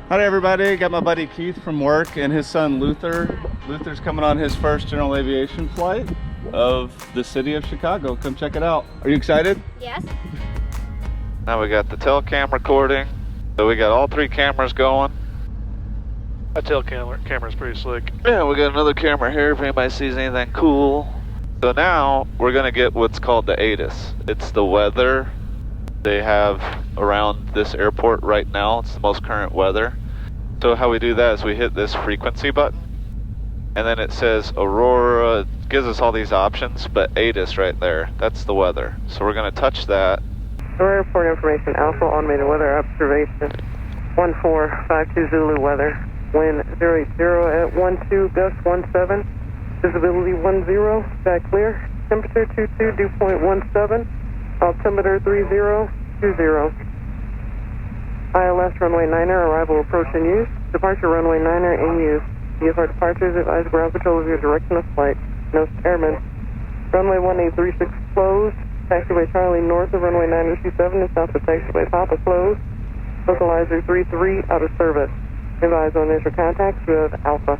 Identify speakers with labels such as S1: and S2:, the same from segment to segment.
S1: Hi everybody, got my buddy Keith from work and his son Luther. Luther's coming on his first general aviation flight of the city of Chicago. Come check it out. Are you excited?
S2: Yes.
S3: Now we got the tail cam recording. So we got all three cameras going.
S4: That tail camera's pretty slick.
S3: Yeah, we got another camera here if anybody sees anything cool. So now we're gonna get what's called the ATIS. It's the weather they have around this airport right now. It's the most current weather. So how we do that is we hit this frequency button, and then it says Aurora. It gives us all these options, but ATIS right there, that's the weather. So we're gonna touch that.
S5: Airport information, Alpha automated weather observation, 1452 Zulu weather, wind 080 at 12, gust 17, visibility 10, sky clear, temperature 22, dew point 17, altimeter 3020. ILS runway 9er, arrival approach in use, departure runway 9er in use. VFR departures, advise ground control of your direction of flight. No airmen. Runway 1836 closed. Taxiway Charlie north of runway 927 and south of taxiway Papa closed. Localizer 33 out of service. Advise on initial contacts with Alpha.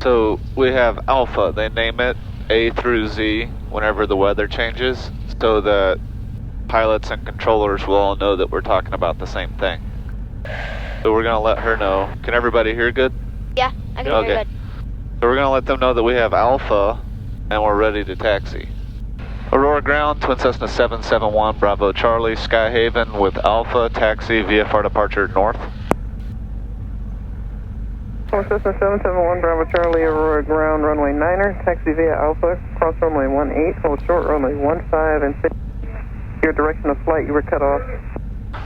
S3: So we have Alpha. They name it A through Z whenever the weather changes, so that pilots and controllers will all know that we're talking about the same thing. So we're gonna let her know. Can everybody hear good?
S2: Yeah, I can hear good.
S3: So we're gonna let them know that we have Alpha and we're ready to taxi. Aurora ground, Twin Cessna 771 Bravo Charlie, Skyhaven with Alpha, taxi, VFR departure north.
S5: Twin Cessna 771 Bravo Charlie, Aurora ground, runway 9er, taxi via Alpha, cross runway 18, hold short runway 15 and 6. Your direction of flight, you were cut off.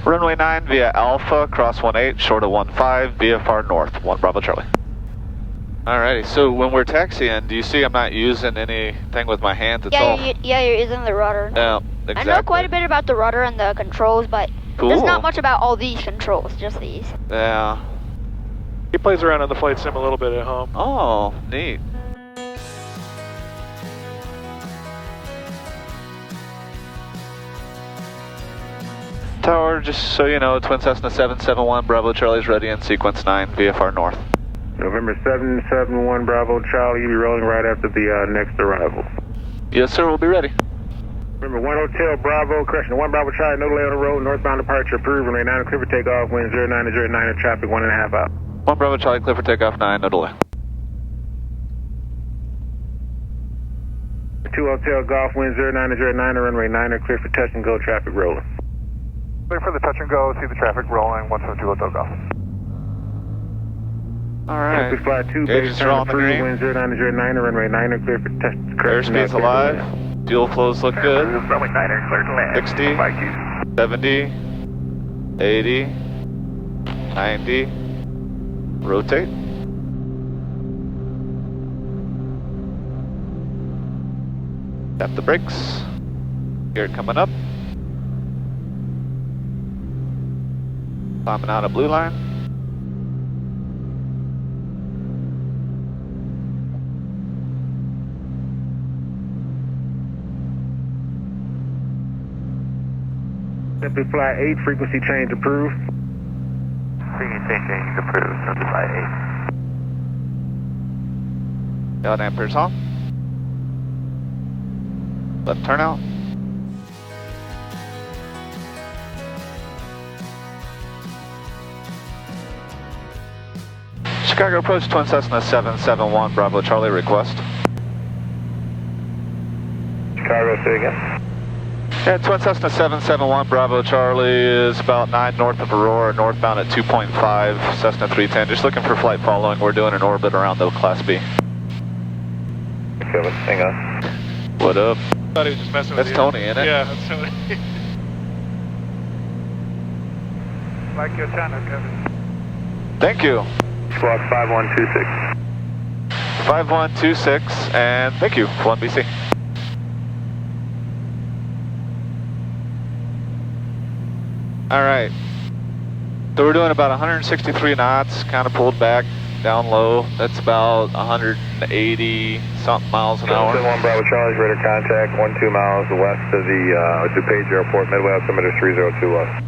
S3: Runway 9 via Alpha, cross 18, short of 15, VFR north, 1 Bravo Charlie. Alrighty, so when we're taxiing, do you see I'm not using anything with my hands? It's all...
S2: Yeah, you're using the rudder.
S3: Yeah, exactly.
S2: I know quite a bit about the rudder and the controls, but there's not much about all these controls, just these.
S3: Yeah.
S4: He plays around on the flight sim a little bit at home.
S3: Oh, neat. Tower, just so you know, Twin Cessna 771 Bravo Charlie's ready in sequence 9, VFR north.
S6: November 771 Bravo Charlie, you'll be rolling right after the next arrival.
S3: Yes, sir, we'll be ready.
S6: Remember, 1 Hotel Bravo, correction, 1 Bravo Charlie, no delay on the road, northbound departure approved, runway 9 clear for takeoff, wind 09 traffic 1.5 out.
S3: 1 Bravo Charlie, clear for takeoff 9, no delay.
S6: 2 Hotel Golf, wind 09 runway 9 clear for touch and go, traffic rolling.
S7: Clear for the touch and go, see the traffic rolling, 172 Hotel Golf.
S3: Alright,
S6: fly 2,
S3: gauges are on the green.
S6: Wind 09 runway 9 clear for touch.
S3: Airspeed's alive, fuel flows look good.
S7: Runway 9 clear to land.
S3: 60, 70, 80, 90, rotate. Tap the brakes, gear coming up. Climbing out of blue line.
S6: Simply fly 8, frequency change approved.
S7: Frequency change approved, simply fly 8.
S3: Got amperes on. Left turnout. Chicago approach, Twin Cessna 771 Bravo Charlie, request.
S6: Chicago, say again.
S3: Yeah, Twin Cessna 771 Bravo Charlie is about 9 north of Aurora, northbound at 2.5, Cessna 310. Just looking for flight following. We're doing an orbit around the Class B.
S6: Kevin, hang on.
S3: What up?
S4: I thought he was just messing with
S3: That's
S4: you.
S3: Tony, isn't it?
S4: Yeah, that's Tony. Like your channel, Kevin.
S3: Thank you.
S6: Squawk 5126.
S3: 5126, and thank you, 1BC. Alright, so we're doing about 163 knots, kind of pulled back, down low. That's about 180 something miles an hour.
S6: 1 Bravo Charlie's radar contact, 12 miles west of the DuPage Airport, midway altimeter 302 west.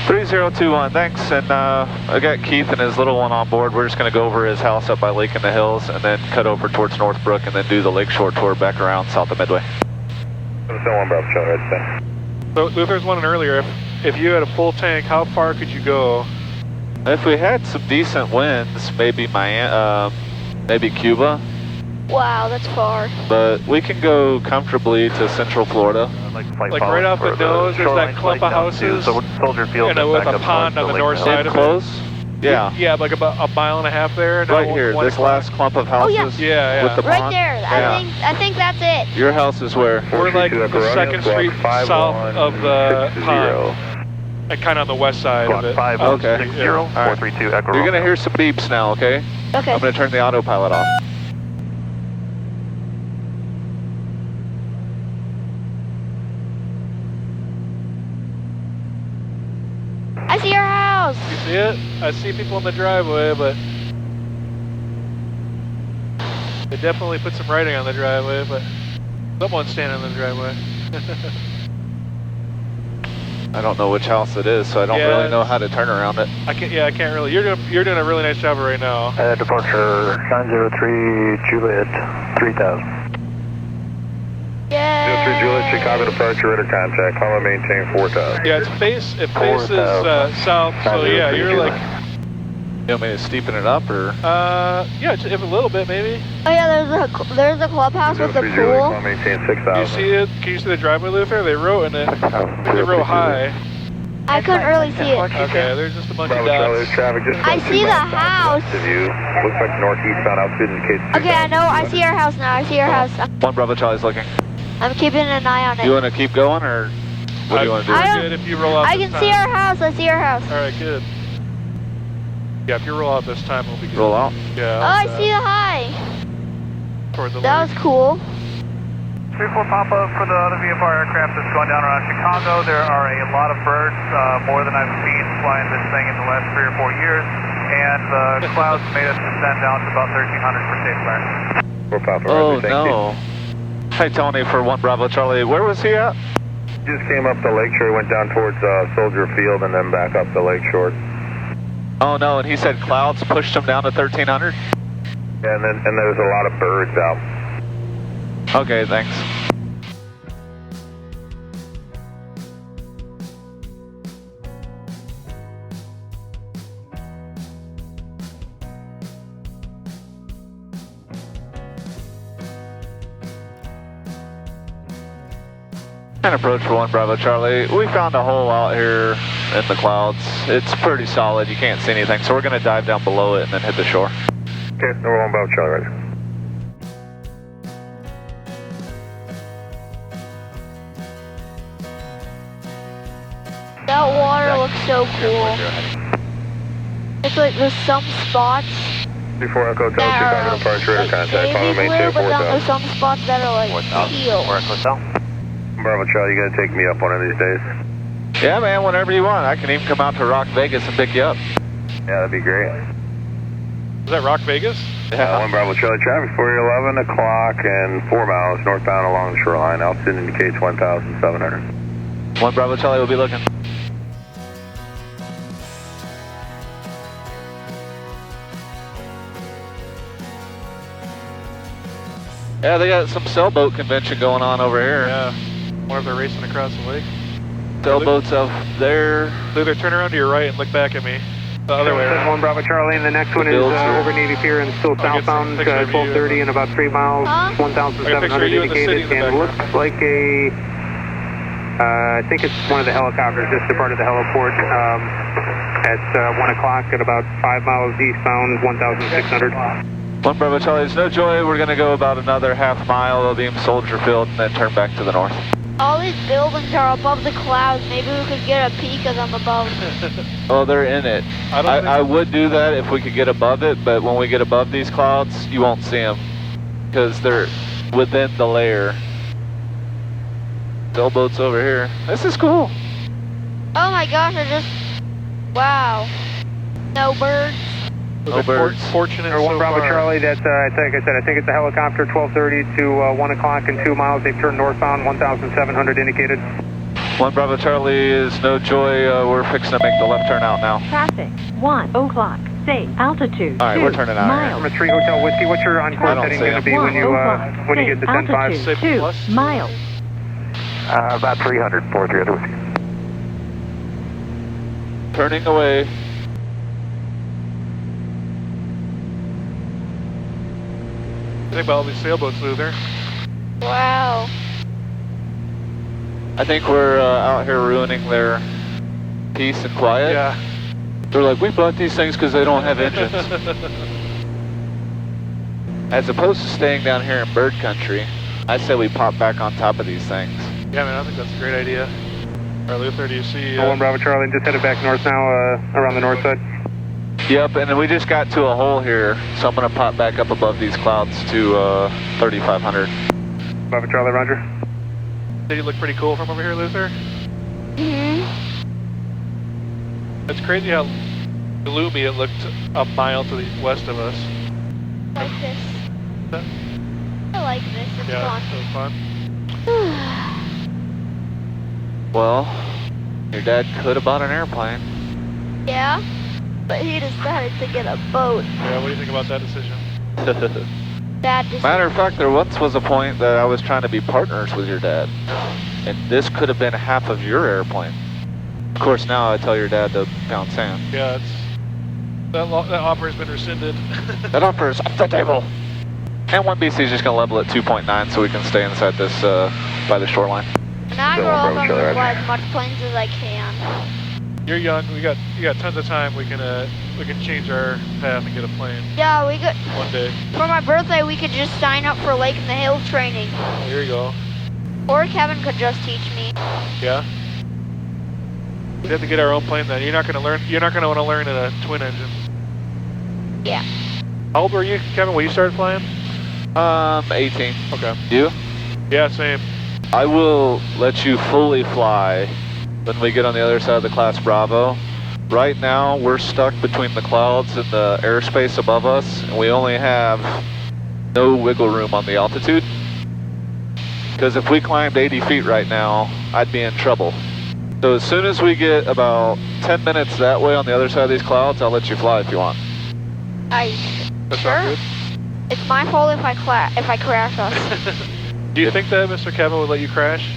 S3: 3021, thanks. And I got Keith and his little one on board. We're just going to go over his house up by Lake in the Hills and then cut over towards Northbrook and then do the Lakeshore tour back around south of Midway.
S4: So Luther was wondering earlier, if you had a full tank, how far could you go?
S3: If we had some decent winds, maybe maybe Cuba.
S2: Wow, that's far.
S3: But we can go comfortably to Central Florida.
S4: Like right off the nose, there's that clump of houses.
S7: Soldier Field.
S4: And with a pond on the north side of it.
S3: Close? Yeah.
S4: Yeah, like about a mile and a half there.
S3: Right here, this last clump of houses.
S4: Yeah.
S3: With the
S2: Right
S3: pond.
S2: there.
S3: Yeah.
S2: I think that's it.
S3: Your house is where?
S4: We're like the 2nd Street south of the pond. And kind of on the west side of it.
S7: 5160, 432 Echo.
S3: You're gonna hear some beeps now, okay?
S2: Okay.
S3: I'm gonna turn the autopilot off.
S2: I see your house.
S4: You see it? I see people in the driveway, but they definitely put some writing on the driveway, but someone's standing in the driveway.
S3: I don't know which house it is, so I don't really know how to turn around it.
S4: I can't really. You're doing a really nice job right now.
S7: Departure 903 Juliet 3000.
S2: Yeah.
S6: 03 Juliet, Chicago departure, radar contact, Comma maintain 4000.
S4: Yeah, it faces south, so yeah, you're like.
S3: You want me to steepen it up, or?
S4: Yeah, just a little bit maybe.
S2: Oh yeah, there's a clubhouse with a
S6: 03 Juliet,
S2: pool.
S6: Comma maintain 6000.
S4: You see it? Can you see the driveway, Luther? They wrote in it. They wrote high.
S2: I couldn't really see it.
S4: Okay, there's just a bunch of
S6: Bravo Charlie,
S4: dots.
S6: traffic just
S2: I see the house.
S6: of you. Looks like northeastbound altitude indicates.
S2: Okay, I know. I see your house now. I see your house.
S3: 1 Bravo Charlie's looking.
S2: I'm keeping an eye on
S3: You
S2: it.
S3: want to keep going, or what do you want to do?
S2: I don't-
S4: Good if you roll out
S2: I
S4: this
S2: can see
S4: time.
S2: our house. I see your house.
S4: All right, good. Yeah, if you roll out this time, it'll be good.
S3: Roll out.
S4: Yeah.
S2: Oh, I see the high.
S4: Toward the
S2: That
S4: lake.
S2: was cool.
S7: 34 pop-up for the other VFR aircraft that's going down around Chicago. There are a lot of birds, more than I've seen flying this thing in the last 3 or 4 years. And the clouds made us descend down to about 1,300 for safe fire.
S6: We're popping
S3: Oh,
S6: right, thank you.
S3: no. Hi, Tony, for 1 Bravo Charlie. Where was he at?
S6: Just came up the lakeshore, went down towards Soldier Field, and then back up the lakeshore.
S3: Oh, no, and he said clouds pushed him down to 1,300?
S6: Yeah, and there was a lot of birds out.
S3: Okay, thanks. And approach for 1 Bravo Charlie. We found a hole out here in the clouds. It's pretty solid. You can't see anything, so we're going to dive down below it and then hit the shore.
S6: Okay, number 1 Bravo Charlie, right.
S2: That water looks so cool. It's like there's some spots
S6: 34 Echo Hotel,
S2: that
S6: Chicago
S2: are
S6: departure, radar
S2: like
S6: contact, Comma
S2: navy blue,
S6: maintain
S2: but then there's
S6: 4000.
S2: some spots that are like teal.
S6: Bravo Charlie, you gotta take me up one of these days?
S3: Yeah, man, whenever you want. I can even come out to Rock Vegas and pick you up.
S6: Yeah, that'd be great.
S4: Is that Rock Vegas?
S6: 1 Bravo Charlie, traffic for you, 11 o'clock and 4 miles northbound along the shoreline. Altitude indicates 1,700.
S3: 1 Bravo Charlie will be looking. Yeah, they got some sailboat convention going on over here.
S4: Yeah. Wonder if they're racing across the lake.
S3: Sailboats up there.
S4: Luther, turn around to your right and look back at me. The other way around.
S5: 1 Bravo Charlie, and the next one is over Navy Pier and still
S4: I'll get some
S5: southbound,
S4: picture of you
S5: 1230 and about 3 miles,
S2: Huh?
S5: 1,700
S4: you in the city
S5: indicated,
S4: in the
S5: and looks like a, I think it's one of the helicopters just departed the heliport at 1 o'clock at about 5 miles eastbound, 1,600.
S3: 1 Bravo Charlie, there's no joy. We're going to go about another half mile. It'll be in Soldier Field and then turn back to the north.
S2: All these buildings are above the clouds. Maybe we could get a peek of them above.
S3: Oh, they're in it. I would do that if we could get above it, but when we get above these clouds, you won't see them because they're within the layer. Sailboats over here. This is cool.
S2: Oh my gosh, wow. No birds.
S3: No birds.
S4: Fortunate
S5: Or 1
S4: so
S5: Bravo
S4: far.
S5: Charlie, that's, like I said, I think it's a helicopter, 1230 to 1 o'clock and 2 miles. They've turned northbound, 1,700 indicated.
S3: 1 Bravo Charlie is no joy. We're fixing to make the left turn out now.
S8: Traffic, 1 o'clock, safe, altitude,
S3: All right, we're turning out
S8: miles.
S3: here.
S6: Number 3 Hotel Whiskey, what's your
S3: I
S6: encore
S3: don't
S6: setting
S3: see
S6: going to
S3: him.
S6: be when you get to 10.5?
S8: Altitude, 2 miles.
S6: About 300, 4-3 Whiskey.
S3: Turning away.
S4: Think about all these sailboats, Luther.
S2: Wow.
S3: I think we're out here ruining their peace and quiet.
S4: Yeah.
S3: They're like, we bought these things because they don't have engines. As opposed to staying down here in bird country, I say we pop back on top of these things.
S4: Yeah, man, I think that's a great idea. All right, Luther, do you see...
S6: 1 Bravo Charlie, just headed back north now, around the north side.
S3: Yep, and then we just got to a hole here, so I'm going to pop back up above these clouds to 3,500.
S6: Bravo Charlie, roger.
S4: Did you look pretty cool from over here, Luther?
S2: Mhm.
S4: It's crazy how gloomy it looked a mile to the west of us.
S2: Like this. I like this. It's
S4: Yeah, it was fun.
S2: fun.
S3: Well, your dad could have bought an airplane.
S2: Yeah, but he decided to get a boat.
S4: Yeah, what do you think about that decision?
S2: Bad decision.
S3: Matter of fact, there once was a point that I was trying to be partners with your dad, and this could have been half of your airplane. Of course, now I tell your dad to pound sand.
S4: Yeah, it's... That offer has been rescinded.
S3: That offer is off the table. And 1BC is just going to level at 2.9 so we can stay inside this, by the shoreline.
S2: When I grow up, I'm gonna fly as much planes as I can.
S4: You're young. You got tons of time. We can change our path and get a plane
S2: Yeah, we could.
S4: one day.
S2: For my birthday, we could just sign up for Lake in the Hills training,
S4: Here you go.
S2: or Kevin could just teach me.
S4: Yeah. We'd have to get our own plane then. You're not gonna want to learn in a twin engine.
S2: Yeah.
S4: How old were you, Kevin, when you started flying?
S3: 18.
S4: Okay.
S3: You?
S4: Yeah, same.
S3: I will let you fully fly when we get on the other side of the class Bravo. Right now, we're stuck between the clouds and the airspace above us, and we only have no wiggle room on the altitude. Because if we climbed 80 feet right now, I'd be in trouble. So as soon as we get about 10 minutes that way on the other side of these clouds, I'll let you fly if you want.
S2: I
S4: That
S2: sure.
S4: sounds good.
S2: It's my fault if I crash us.
S4: Do you think that Mr. Kevin would let you crash?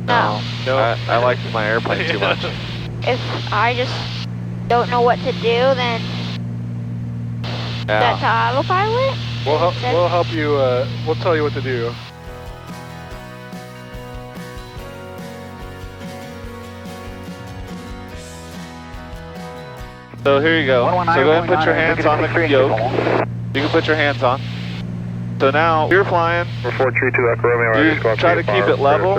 S2: No.
S4: No.
S3: I like my airplane too much.
S2: If I just don't know what to do, then that's
S3: Yeah.
S2: autopilot.
S4: We'll help you. We'll tell you what to do.
S3: So here you go. So go ahead and put your hands on the yoke. You can put your hands on. So now you're flying.
S6: We're 432 Echo Romeo.
S3: You try to keep it level.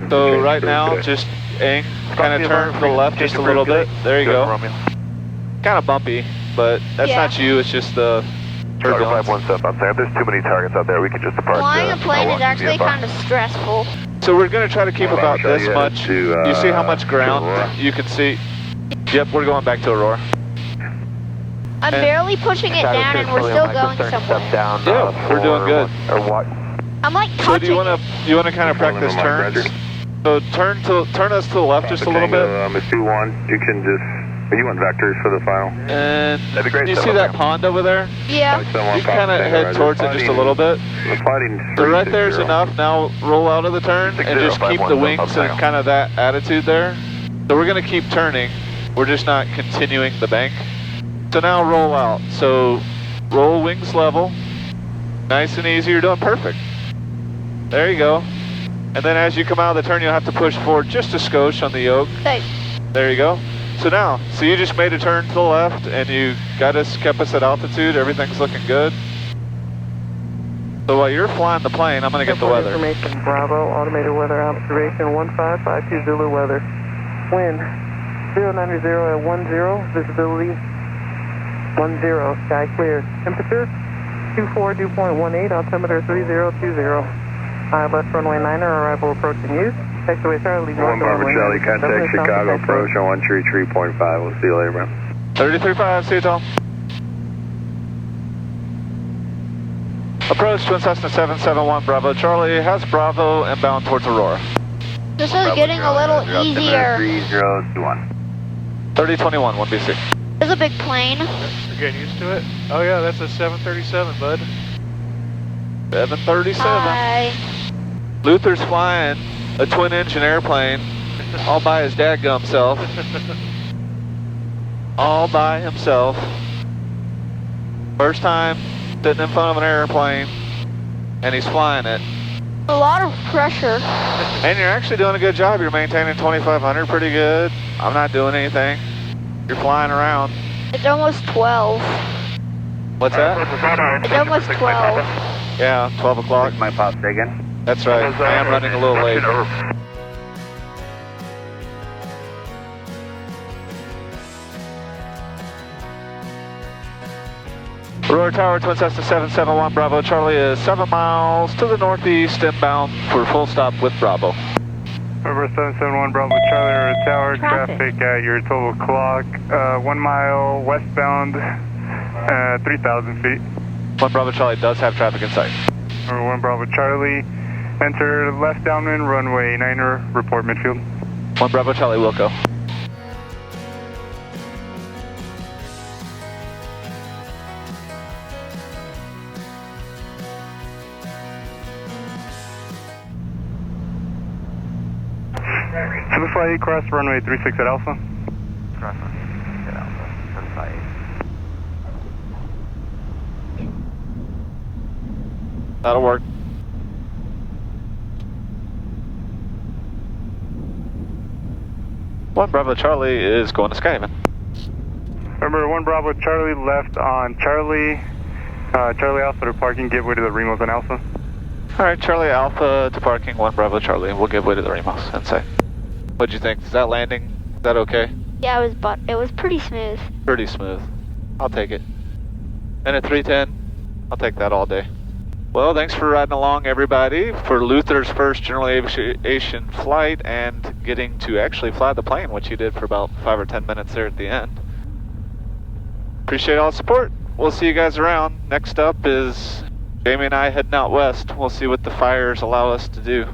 S3: So right now, just aim, kind of turn to the left just a little bit. There you go. Kind of bumpy, but that's
S2: Yeah.
S3: not you. It's just the turbulence.
S6: 1 step up there. There's too many targets out there. We could just depart.
S2: Flying a plane is actually kind of stressful.
S3: So we're going to try to keep about this much. You see how much ground you can see? Yep, we're going back to Aurora.
S2: I'm barely pushing it down, and we're still going somewhere.
S3: Yeah, we're doing good.
S6: Or what?
S2: I'm like
S3: So do
S2: touching
S3: you want to kind of practice turns? So turn us to the left just a little bit.
S6: It's 2-1. You can just... You want vectors for the final?
S3: And
S6: That'd be great.
S3: you see that pond over there?
S2: Yeah.
S3: You kind of head towards it just a little bit. So right there's enough. Now roll out of the turn and just keep the wings and kind of that attitude there. So we're going to keep turning. We're just not continuing the bank. So now roll out. So roll wings level. Nice and easy. You're doing perfect. There you go. And then as you come out of the turn, you'll have to push forward just a skosh on the yoke.
S2: Safe.
S3: There you go. So now, so you just made a turn to the left and you kept us at altitude. Everything's looking good. So while you're flying the plane, I'm going to get the weather.
S5: Information Bravo, automated weather observation 1552 Zulu weather. Wind 090 at 10, visibility 10, sky clear. Temperature 24 dew point 18, altimeter 3020. Left runway 9er, arrival approaching you. Taxiway Charlie, leave
S6: 1 Bravo Charlie, contact Chicago approach on 133.5. We'll see you later, man.
S3: 33.5, see you, Tom. Approach Twin Cessna 771 Bravo Charlie, has Bravo inbound towards Aurora.
S2: This is getting a little easier.
S9: 3021.
S3: 3021, 1BC.
S2: It's a big plane.
S4: You're getting used to it? Oh yeah, that's a 737, bud.
S3: 737.
S2: Hi.
S3: Luther's flying a twin-engine airplane all by his dadgum self. All by himself. First time sitting in front of an airplane, and he's flying it.
S2: A lot of pressure.
S3: And you're actually doing a good job. You're maintaining 2500 pretty good. I'm not doing anything. You're flying around.
S2: It's almost 12.
S3: What's that?
S2: It's almost 12.
S3: Yeah, 12 o'clock.
S9: My pop again.
S3: That's right. I am running a little late. Aurora Tower, Twin Cessna 771 Bravo Charlie is 7 miles to the northeast inbound for full stop with Bravo.
S6: Over 771 Bravo Charlie, Aurora Tower,
S8: Traffic.
S6: traffic at your 12 o'clock, 1 mile westbound, 3,000 feet.
S3: 1 Bravo Charlie does have traffic in sight.
S6: Over 1 Bravo Charlie, enter left downwind runway 9er, report midfield.
S3: 1 Bravo Charlie, Wilco.
S6: Superfly cross runway 36 at Alpha.
S9: Cross runway at Alpha. 758.
S3: That'll work. One Bravo Charlie is going to Skyman.
S6: Remember, 1 Bravo Charlie left on Charlie. Charlie Alpha to parking, give way to the Remos on Alpha.
S3: Alright, Charlie Alpha to parking, 1 Bravo Charlie. We'll give way to the Remos inside. What'd you think? Is that landing? Is that okay?
S2: Yeah, it was pretty smooth.
S3: Pretty smooth. I'll take it. And at 310, I'll take that all day. Well, thanks for riding along, everybody, for Luther's first general aviation flight and getting to actually fly the plane, which he did for about 5 or 10 minutes there at the end. Appreciate all the support. We'll see you guys around. Next up is Jamie and I heading out west. We'll see what the fires allow us to do.